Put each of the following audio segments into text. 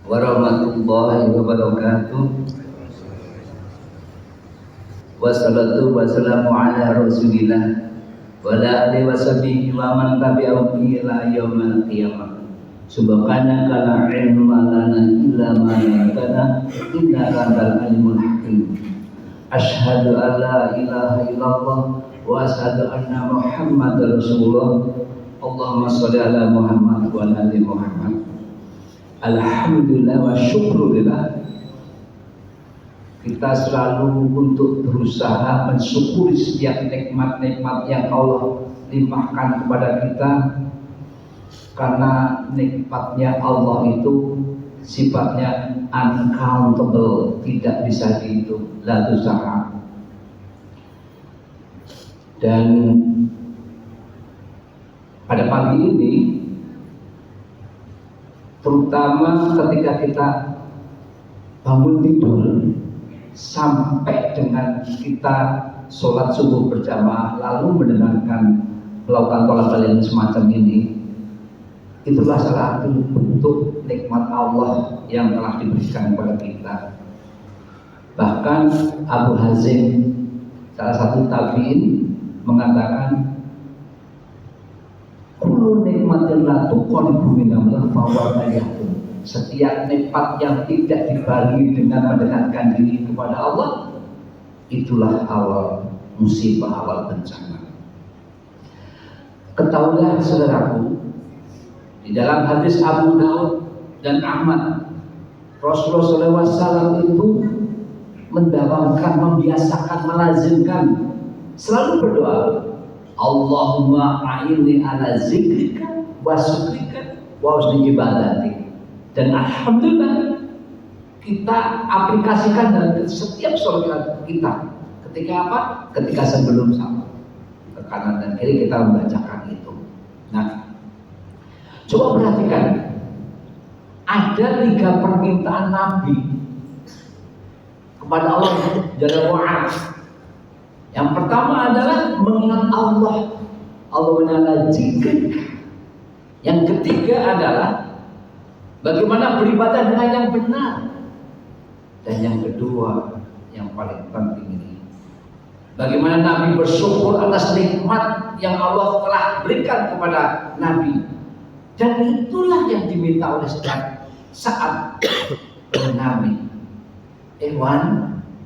warahmatullahi wabarakatuh. Wassalatu wassalamu ala rasulillah wa ala alihi washabihi wa man tabi'ahum ila yaumil qiyamah. Subhanaka la ilma lana illa ma 'allamtana innaka antal alimul hakim. Asyhadu an la ilaha illallah wa asyhadu anna Muhammadar Rasulullah. Allahumma shalli ala Muhammad wa ala ali Muhammad. Alhamdulillah wa syukurillah. Kita selalu untuk berusaha mensyukuri setiap nikmat-nikmat yang Allah limpahkan kepada kita, karena nikmatnya Allah itu sifatnya uncountable, tidak bisa dihitung, la tusaha. Dan pada pagi ini, terutama ketika kita bangun tidur sampai dengan kita sholat subuh berjamaah lalu mendengarkan melakukan tolak ilmu semacam ini, itulah salah satu bentuk nikmat Allah yang telah diberikan kepada kita. Bahkan Abu Hazim, salah satu tabi'in, mengatakan kullu nikmatin la tuqribu minallah fahuwa bayyatun. Setiap nikmat yang tidak dibarengi dengan mendekatkan diri kepada Allah, itulah awal musibah, awal bencana. Ketahuilah saudaraku, di dalam hadis Abu Daud dan Ahmad, Rasulullah SAW itu mendawamkan, membiasakan, melazimkan, selalu berdoa, Allahumma a'inni ala zikrika wa syukrika wa husni ibadatik. Dan alhamdulillah kita aplikasikan dalam setiap sholat kita. Ketika apa? Ketika sebelum salat, ke kanan dan kiri kita membacakan itu. Nah, coba perhatikan, ada 3 permintaan Nabi kepada Allah Jalla wa'ala. Yang pertama adalah mengingat Allah, Allah mengenal zikir. Yang ketiga adalah bagaimana beribadah dengan yang benar. Dan yang kedua, yang paling penting ini, bagaimana Nabi bersyukur atas nikmat yang Allah telah berikan kepada Nabi. Dan itulah yang diminta oleh setiap saat Nabi.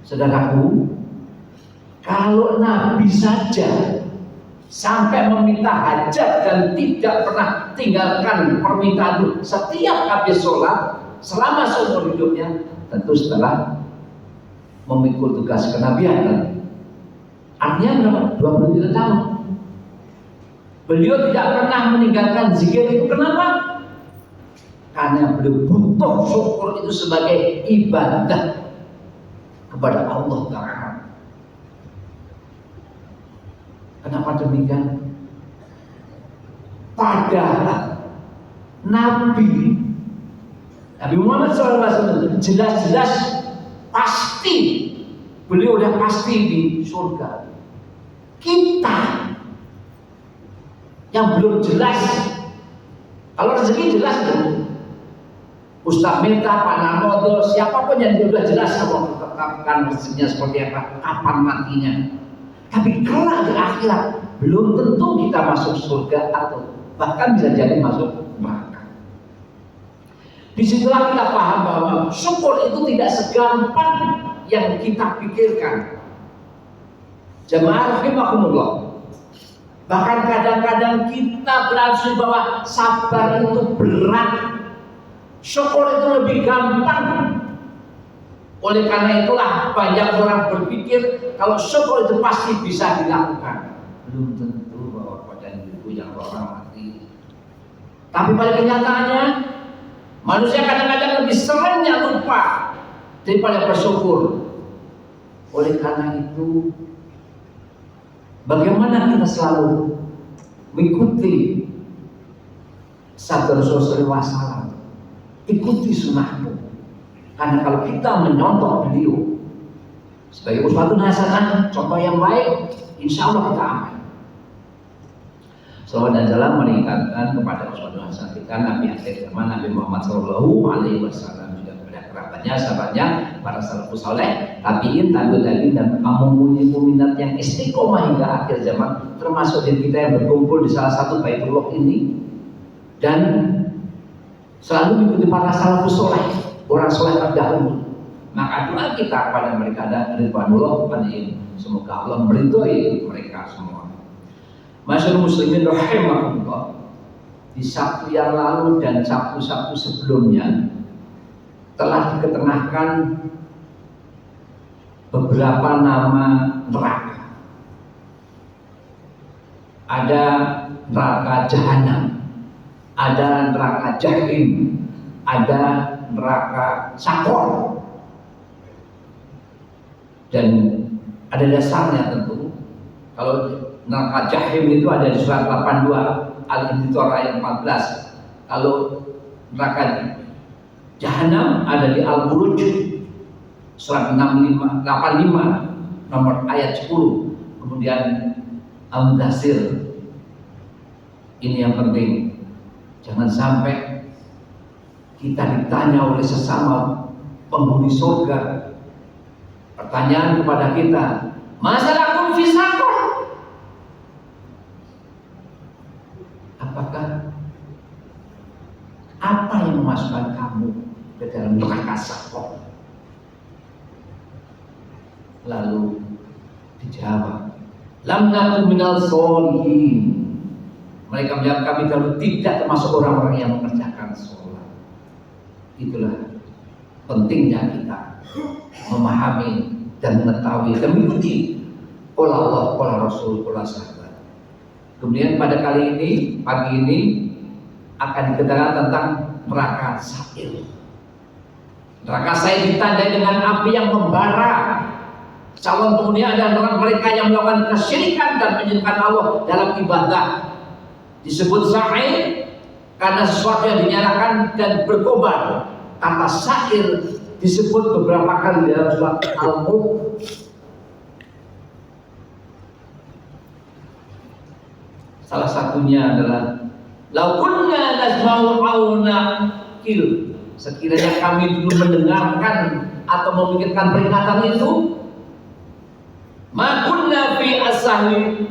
Saudaraku, kalau Nabi saja sampai meminta hajat dan tidak pernah tinggalkan permintaan itu setiap habis sholat selama seumur hidupnya, tentu setelah memikul tugas kenabian, artinya berapa? 23 tahun beliau tidak pernah meninggalkan zikir itu. Kenapa? Karena beliau butuh syukur itu sebagai ibadah kepada Allah Ta'ala. Kenapa demikian? Padahal Nabi Muhammad SAW jelas-jelas pasti, beliau udah pasti di surga. Kita yang belum jelas. Kalau rezeki jelas tuh, Ustaz minta, Pak Narmodo, siapapun yang sudah jelas kalau tetapkan rezekinya seperti apa, kapan matinya. Tapi kalau di akhirat belum tentu kita masuk surga atau bahkan bisa jadi masuk neraka. Disitulah kita paham bahwa syukur itu tidak segampang yang kita pikirkan. Jemaah rahimakumullah. Bahkan kadang-kadang kita berasumsi bahwa sabar itu berat, syukur itu lebih gampang. Oleh karena itulah banyak orang berpikir kalau syukur itu pasti bisa dilakukan. Belum tentu bahwa pada ibu yang orang mati. Tapi pada kenyataannya manusia kadang-kadang lebih seringnya lupa daripada bersyukur. Oleh karena itu, bagaimana kita selalu mengikuti sabda Rasulullah SAW, ikuti sunnahmu. Karena kalau kita menyontoh beliau sebagai uswatun hasanah, contoh yang baik, insya Allah kita aman. Salawat dan salam meningkatkan kepada uswatun hasanah kita, Nabi akhir zaman Nabi Muhammad SAW. Makanya sahabatnya para salafus saleh, tabiin, tabi'in dan mu'minat yang istiqomah hingga akhir zaman, termasuk dari kita yang berkumpul di salah satu Baitullah ini dan selalu mengikuti para salafus saleh, orang saleh terdahulu. Maka doa kita kepada mereka ada ridwanullah alaihim. Semoga Allah meridhoi mereka semua. Masyaallah muslimin rahimakumullah. Di Sabtu yang lalu dan Sabtu-Sabtu sebelumnya telah diketengahkan beberapa nama neraka. Ada neraka jahanam, ada neraka jahim, ada neraka sakor. Dan ada dasarnya tentu. Kalau neraka jahim itu ada di surat 82 Al-Infitor ayat 14. Kalau neraka jahanam ada di Al-Buruj surat 85 nomor ayat 10. Kemudian Al-Mudaththir. Ini yang penting. Jangan sampai kita ditanya oleh sesama penghuni surga. Pertanyaan kepada kita, masalakum fi saqar? Apakah apa yang memasukkan kamu ke dalam neraka saqar? Lalu dijawab, lam nakum minal sholihin. Mereka menjawab, kami dahulu tidak termasuk orang-orang yang mengerjakan sholat. Itulah pentingnya kita memahami dan mengetahui dan mengikuti pola Allah, pola Rasul, pola sahabat. Kemudian pada kali ini, pagi ini akan dikatakan tentang neraka sa'ir. Neraka sa'ir ditandai dengan api yang membara. Calon penghuni adalah mereka yang melakukan kesyirikan dan menyekutukan Allah dalam ibadah. Disebut sa'ir karena sesuatu yang dinyalakan dan berkobar. Kata sa'ir disebut beberapa kali dalam surat Al-Mulk. Salah satunya adalah lau kunna nasma'u aw naqil. Sekiranya kami dulu mendengarkan atau memikirkan peringatan itu, ma kunna fi ashabi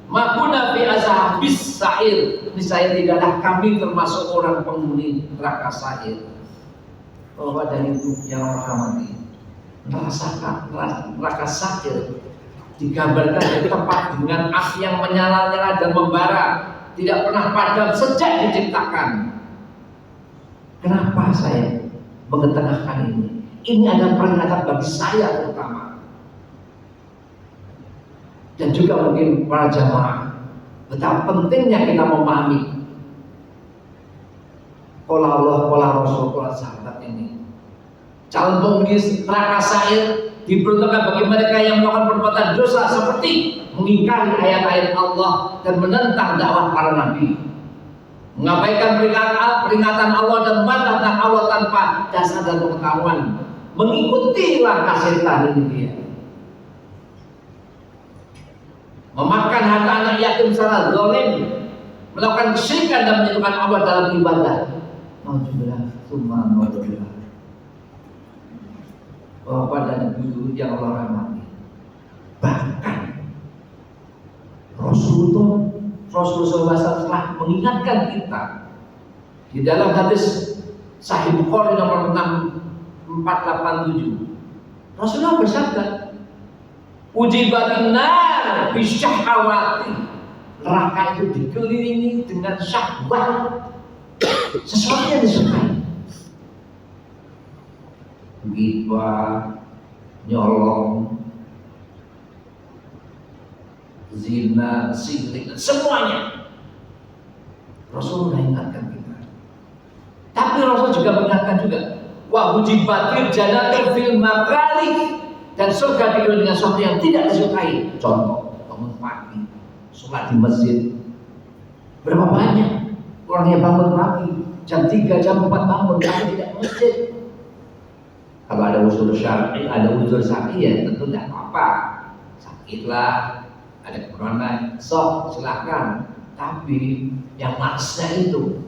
ma kunna fi ashabis sa'ir. Niscaya tidaklah kami termasuk orang penghuni neraka sa'ir. Bahwa dari itu yang rahmati, neraka sa'ir digambarkan dari tempat dengan api yang menyala-nyala dan membara, tidak pernah padam sejak diciptakan. Kenapa saya mengetengahkan ini? Ini adalah peringatan bagi saya terutama, dan juga mungkin para jamaah, betapa pentingnya kita memahami pola Allah, pola Rasul, pola sahabat ini. Calon penghuni neraka sa'ir diperuntukkan bagi mereka yang melakukan perbuatan dosa seperti mengingkari ayat-ayat Allah dan menentang dakwah para nabi, mengabaikan peringatan Allah dan membantah tentang Allah tanpa dasar dan pengetahuan, mengikuti langkah setan. Ini dia, memakan harta anak yatim secara zalim, melakukan kesyirikan dan menyekutukan Allah dalam ibadah. Bapak dan Ibu yang Allah rahmati, bahkan Rasulullah SAW telah mengingatkan kita di dalam hadis Sahih Bukhari nomor 6487. Rasulullah bersabda, ujibatin nar bisyahawati. Neraka itu dikelilingi dengan syahwat, sesuatu yang disukai. Ghibah, nyolong, zina, sirik, semuanya. Rasulullah ingatkan kita. Tapi Rasul juga mengingatkan juga, wa hujibatil jannatu fil makarih, dan surga dikelilingi dengan sesuatu yang tidak disukai. Contoh, bangun pagi, sholat di masjid. Berapa banyak orang yang bangun pagi jam 3, jam 4 bangun tapi tidak masjid. Kalau ada usul syar'i, ada usul syar'i ya tentu tidak apa-apa. Sakitlah, ada corona, sok silakan. Tapi yang maksudnya itu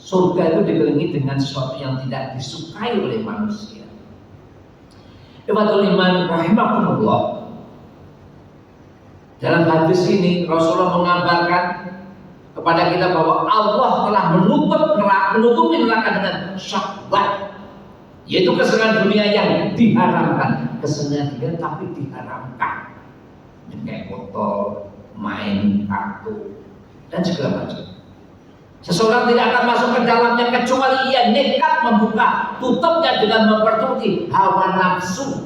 surga itu dikelilingi dengan sesuatu yang tidak disukai oleh manusia. Ikhwatul iman rahimakumullah. Dalam hadis ini Rasulullah mengabarkan kepada kita bahwa Allah telah menutupi neraka dengan syahwat, yaitu kesenangan dunia yang diharamkan. Kesenangan dunia tapi diharamkan, kayak motor, main kartu, dan segala macam. Seseorang tidak akan masuk ke dalamnya kecuali ia nekat membuka tutupnya dengan memperturuti hawa nafsu.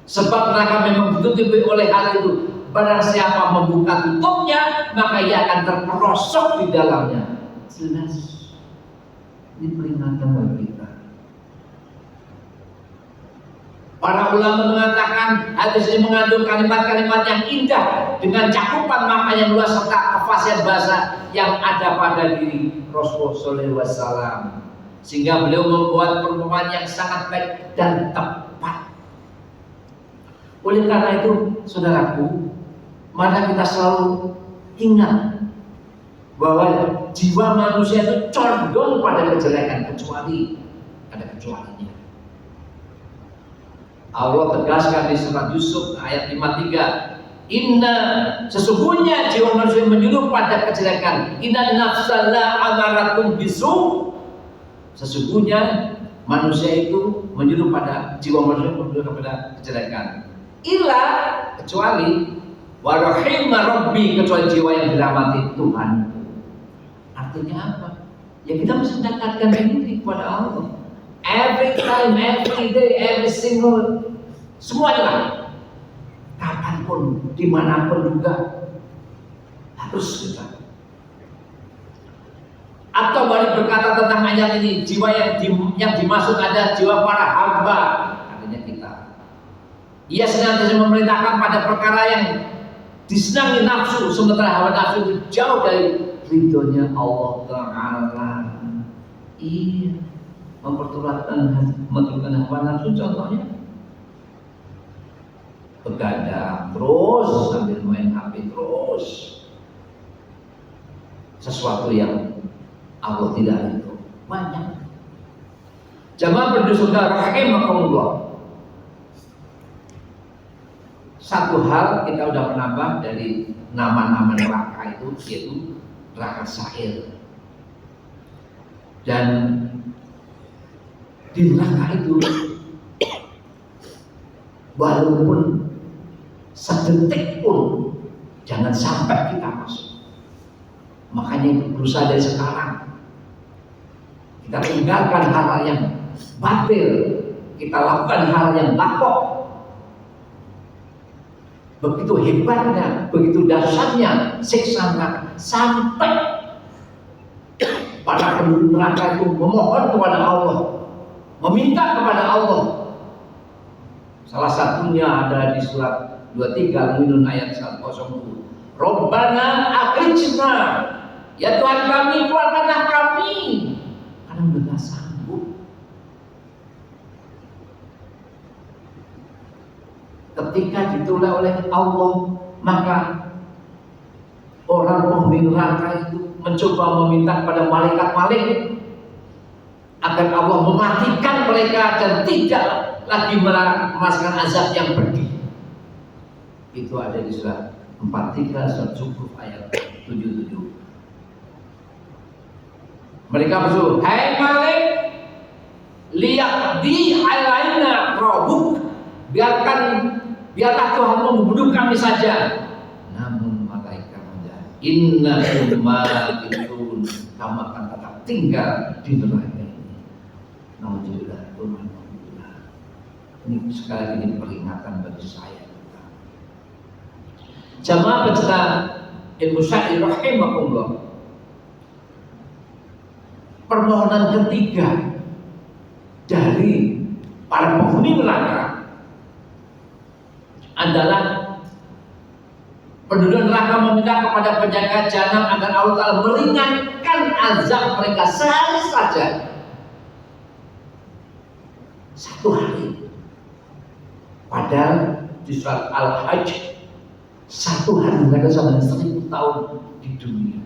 Sebab neraka memang ditutupi oleh hal itu. Barang siapa membuka tutupnya, maka ia akan terperosok di dalamnya. Jelas, ini peringatan bagi kita. Para ulama mengatakan hadis ini mengandung kalimat-kalimat yang indah dengan cakupan makna yang luas serta kefasihan bahasa yang ada pada diri Rasulullah SAW, sehingga beliau membuat perumpamaan yang sangat baik dan tepat. Oleh karena itu, saudaraku, mari kita selalu ingat bahwa jiwa manusia itu condong pada kejelekan, kecuali ada kecualinya. Allah tegaskan di surat Yusuf ayat 53, inna, sesungguhnya jiwa manusia menyuruh pada kejelekan. Inna nafsala amaratum bisu, sesungguhnya manusia itu menyuruh pada jiwa manusia menyuruh kepada kejelekan. Illa, kecuali warahimah rabbi, kecuali jiwa yang dirahmati Tuhan. Artinya apa? Ya kita mesti mendekatkan diri kepada Allah. Every time, every day, every single, semuanya, kapanpun, dimanapun juga harus kita. Atau balik berkata tentang ayat ini, jiwa yang dimaksud ada jiwa para hamba, artinya kita. Ia senantiasa memerintahkan pada perkara yang disenangi nafsu, sementara hawa nafsu itu jauh dari ridhonya Allah Ta'ala. Iya. Memperturutkan hawa nafsu, contohnya begadang terus sambil main HP terus, sesuatu yang Allah tidak ridho banyak. Jamaah berdiskusi rahimakumullah. Satu hal kita sudah menambah dari nama-nama neraka itu, yaitu neraka sa'ir. Dan di neraka itu, walaupun sedetik pun jangan sampai kita masuk. Makanya itu berusaha dari sekarang kita tinggalkan hal-hal yang batil, kita lakukan hal yang lapok. Begitu hebatnya, begitu dahsyatnya siksa neraka, sampai para penduduk neraka itu memohon kepada Allah, meminta kepada Allah. Salah satunya ada di surat 23 Al-Mu'minun ayat 107. Rabbana akhrijna, ya Tuhan kami, keluarkanlah kami, karena udah gak sanggup. Ketika ditolak oleh Allah, maka orang penghuni neraka itu mencoba meminta kepada malaikat-malaikat agar Allah mematikan mereka dan tidak lagi merasakan azab yang pedih. Itu ada di surat 43 surat Zukhruf ayat 77. Mereka berseru, hai Malik, liyaqdi alaina rabbuk, biarlah Tuhanmu membunuh kami saja. Namun malaikat menjawab, innakum makithun, kamu akan tetap tinggal di neraka ini. Alhamdulillah, alhamdulillah. Ini sekali lagi ini peringatan bagi saya. Jamaah pecinta ilmu syar'i rahimakumullah. Permohonan ketiga dari para penghuni neraka adalah penduduk neraka meminta kepada penjaga jahanam agar Allah Ta'ala meringankan azab mereka sehari saja, satu hari. Padahal di surat Al-Hajj, satu hari mereka sama 1000 tahun di dunia.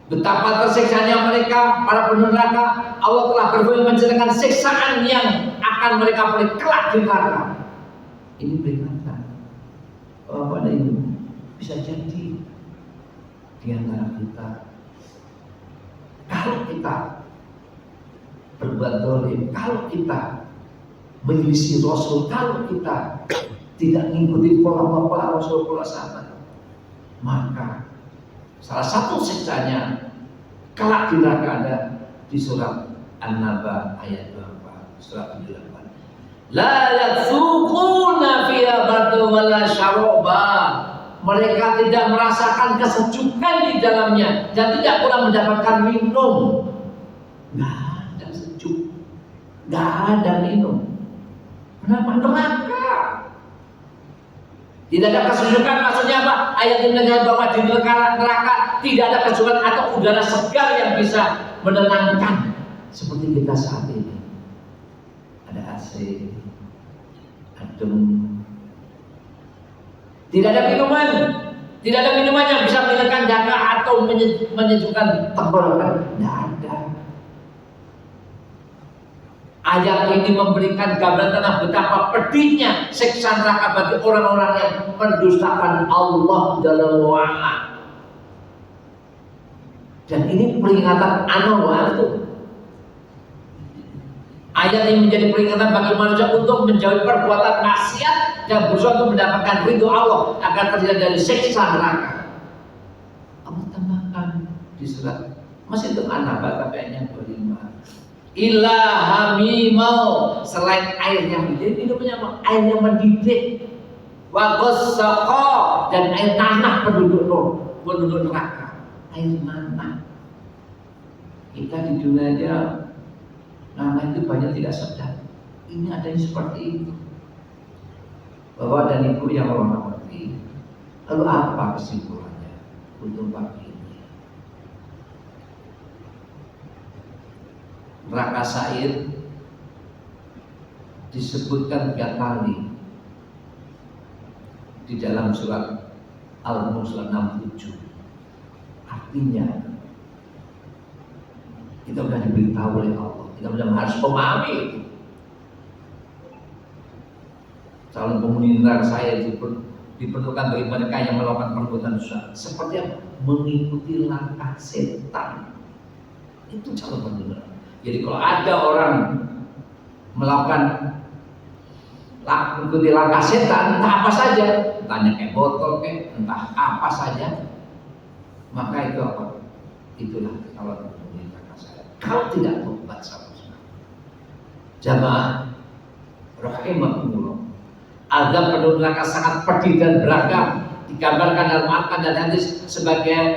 Betapa tersiksanya mereka, para penduduk neraka. Allah telah berfirman menceritakan siksaan yang akan mereka peroleh kelak di neraka. Ini peringatan bahwa pada ini bisa jadi di antara kita, kalau kita berbuat zalim, kalau kita menyelisih Rasul, kalau kita tidak mengikuti pola Rasul-pola sahabat, maka salah satu siksanya kelak di neraka ada di surat An-Naba ayat 24, surat 78. La yadzuquna fiha bardan wala syaraba. Mereka tidak merasakan kesejukan di dalamnya dan tidak pula mendapatkan minum. Nggak ada sejuk, nggak ada minum. Kenapa? Neraka. Tidak ada kesejukan, maksudnya apa? Ayat ini menegaskan bahwa di neraka tidak ada kesejukan atau udara segar yang bisa menenangkan seperti kita saat ini. Ada AC, adem. Tidak ada minuman, tidak ada minuman yang bisa menenangkan dada atau menyejukkan tenggorokan. Tidak ada. Ayat ini memberikan gambaran tentang betapa pedihnya siksa neraka bagi orang-orang yang mendustakan Allah Jalla wa'ala. Dan ini peringatan anawatu. Ayat ini menjadi peringatan bagi manusia untuk menjauhi perbuatan maksiat dan berusaha untuk mendapatkan ridho Allah agar terhindar dari siksa neraka. Allah tambahkan di surat masih itu An-Naba tapi ayatnya 25. Ilahamimau, selain air yang mendidih, itu punya apa? Air yang mendidih. Wa ghassaqa, dan air tanah penduduk neraka. Air nanah. Kita di dunia aja nanah itu banyak tidak sedap. Ini adanya seperti itu. Bapak dan Ibu yang Allah hormati, lalu apa kesimpulannya untuk pagi ini? Neraka Sa'ir disebutkan 3 kali di dalam surat Al-Mulk surat 67. Artinya kita sudah diberitahu oleh Allah, kita sudah harus memahami itu. Calon penghuni neraka Sa'ir diperlukan bagi mereka yang melakukan perbuatan dosa seperti apa? Mengikuti langkah setan. Itu calon penghuni neraka. Jadi kalau ada orang melakukan mengikuti langkah setan, entah apa saja, entahnya kayak botol, kayak entah apa saja, maka itu apa? Itulah kalau menghuni neraka Sa'ir. Kalau tidak tobat sama sekali, jamaah rahimakumullah, azab penduduk neraka sangat pedih dan beragam. Digambarkan dalam Al-Quran dan hadis sebagai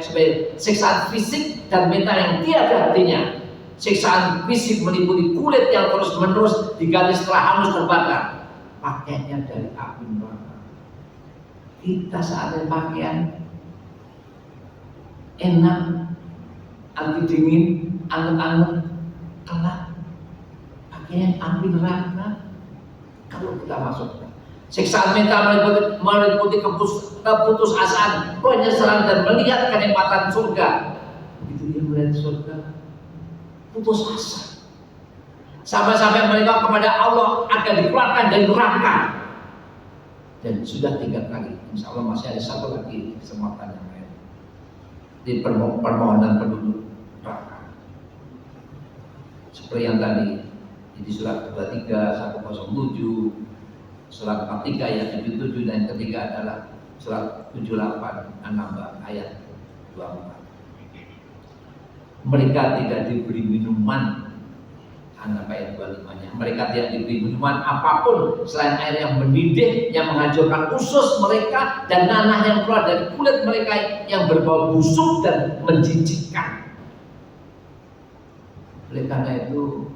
siksaan fisik dan mental yang tiada artinya. Siksaan fisik meliputi kulit yang terus-menerus diganti setelah hangus terbakar. Pakaiannya dari api neraka. Kita saat ini pakaian enak, anti dingin, anget-anget, kelak pakaian api neraka. Kalau kita masuk, siksaan mental meliputi keputusasaan, penyesalan dan melihat kenikmatan surga. Begitu dia melihat surga, putus asa, sampai mereka kepada Allah akan dikeluarkan dari neraka. Dan sudah 3 kali, insya Allah masih ada 1 lagi kesempatan yang lain di permohonan penduduk neraka. Seperti yang tadi di surat 23 107, surat 43 ayat 77, dan yang ketiga adalah surat 78 An-Naba ayat 24. Mereka tidak diberi minuman, An-Naba ayat 25-nya. Mereka tidak diberi minuman apapun selain air yang mendidih yang menghancurkan usus mereka dan nanah yang keluar dari kulit mereka yang berbau busuk dan menjijikkan. Oleh karena itu,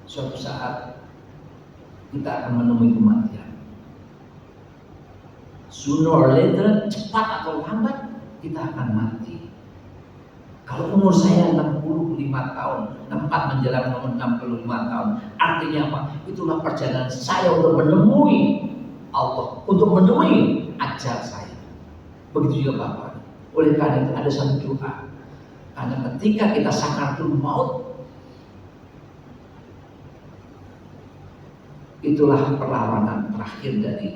suatu saat kita akan menemui kematian. Sooner or later, cepat atau lambat, kita akan mati. Kalau umur saya 65 tahun, 4 menjelang 65 tahun, artinya apa? Itulah perjalanan saya untuk menemui Allah, untuk menemui ajal saya. Begitu juga Bapak. Oleh karena itu ada satu doa. Karena ketika kita sakaratul maut, itulah perlawanan terakhir dari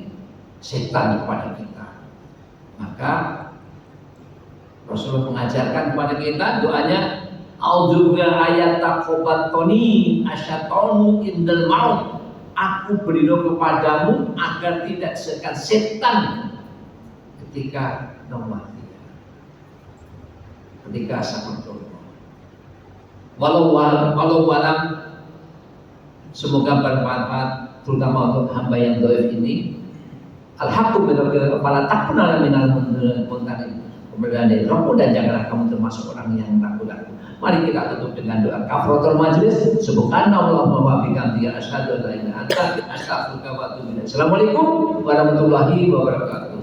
setan kepada kita. Maka Rasulullah mengajarkan kepada kita doanya, A'udzuka ayatakobatoni asyatonu indal maut. Aku berdoa kepadamu agar tidak sekan setan ketika mati, ketika sakaratul maut. Walau semoga bermanfaat terutama untuk hamba yang dhaif ini. Al-haqqu fala takuna minal muntarin. Kemudian dari rohmu dan janganlah kamu termasuk orang yang ragu-ragu. Mari kita tutup dengan doa kafaratul majlis. Subhanallah wa bihamdihi asyhadu an la ilaha illa anta astaghfiruka wa atubu ilaik. Assalamualaikum warahmatullahi wabarakatuh.